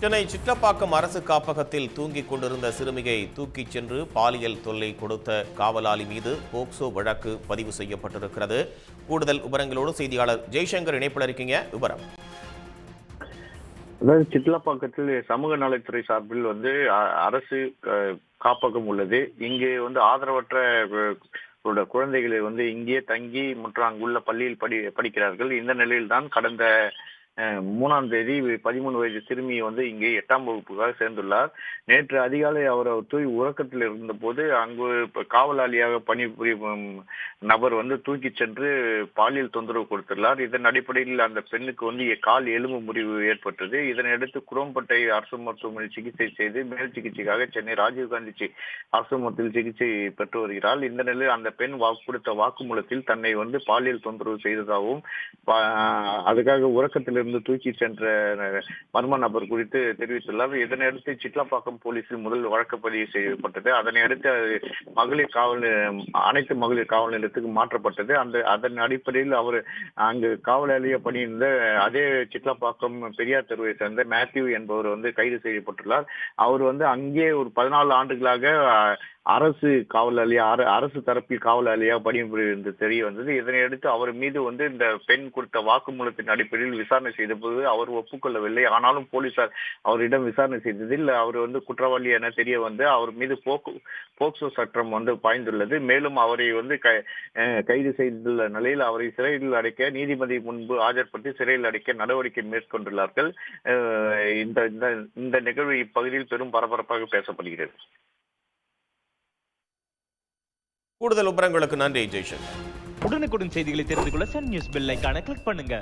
சென்னை சிட்லப்பாக்கம் அரசு காப்பகத்தில் தூங்கிக் கொண்டிருந்த சிறுமியை தூக்கிச் சென்று பாலியல் தொல்லை கொடுத்த காவலாளி மீது போக்சோ வழக்கு பதிவு செய்யப்பட்டிருக்கிறது. கூடுதல் விவரங்களோடு செய்தியாளர் ஜெய்சங்கர் இணைப்பில் இருக்கீங்க. விவரம். அதாவது சிட்லப்பாக்கத்தில் சமூக நலத்துறை சார்பில் அரசு காப்பகம் உள்ளது. இங்கே ஆதரவற்ற குழந்தைகளை இங்கே தங்கி மற்றும் அங்குள்ள பள்ளியில் படிக்கிறார்கள். இந்த நிலையில்தான் கடந்த 3ஆம் தேதி 13 வயது சிறுமி இங்கே 8ஆம் வகுப்புக்காக சேர்ந்துள்ளார். நேற்று அதிகாலை அவர் தூய் உறக்கத்தில் இருந்த போது அங்கு காவலாளியாக பணிபுரியும் நபர் தூக்கி சென்று பாலியல் தொந்தரவு கொடுத்துள்ளார். இதன் அடிப்படையில் அந்த பெண்ணுக்கு கால் எலும்பு முறிவு ஏற்பட்டது. இதனையடுத்து குரோம்பேட்டை அரசு மருத்துவமனையில் சிகிச்சை செய்து மேல் சிகிச்சைக்காக சென்னை ராஜீவ்காந்தி அரசு மருத்துவத்தில் சிகிச்சை பெற்று வருகிறார். இந்த நிலையில் அந்த பெண் கொடுத்த வாக்குமூலத்தில் தன்னை பாலியல் தொந்தரவு செய்ததாகவும் அதுக்காக உறக்கத்தில் தூக்கி சென்ற மர்ம நபர் குறித்து தெரிவித்துள்ளார். இதனையடுத்து சிட்லப்பாக்கம் போலீசில் முதல் வழக்கு பதிவு செய்யப்பட்டது. அதனை அடுத்து அனைத்து மகளிர் காவல் நிலையத்துக்கு மாற்றப்பட்டது. அதன் அடிப்படையில் அவர் அங்கு காவலாளிய பணியிருந்த அதே சிட்லப்பாக்கம் பெரியார் தெருவை சேர்ந்த மேத்யூ என்பவர் கைது செய்யப்பட்டுள்ளார். அவர் அங்கே ஒரு 14 ஆண்டுகளாக அரசு தரப்பில் காவலாளியாக பணிபுரிந்து தெரிய வந்தது. இதனையடுத்து அவர் மீது இந்த பெண் கொடுத்த வாக்குமூலத்தின் அடிப்படையில் விசாரணை செய்த போது அவர் ஒப்புக்கொள்ளவில்லை. ஆனாலும் போலீசார் அவரிடம் விசாரணை செய்ததில் அவர் குற்றவாளி என தெரிய அவர் மீது போக்சோ சட்டம் பாய்ந்துள்ளது. மேலும் அவரை கைது செய்துள்ள நிலையில் அவரை சிறையில் அடைக்க நீதிபதி முன்பு ஆஜர்படுத்தி சிறையில் அடைக்க நடவடிக்கை மேற்கொண்டுள்ளார்கள். இந்த நிகழ்வு இப்பகுதியில் பெரும் பரபரப்பாக பேசப்படுகிறது. கூடுதல் விவரங்களுக்கு நன்றி ஜெய்சங்கர். உடனுக்குடன் செய்திகளை தெரிந்து கொள்ள சன் நியூஸ் பெல் ஐகானை கிளிக் பண்ணுங்க.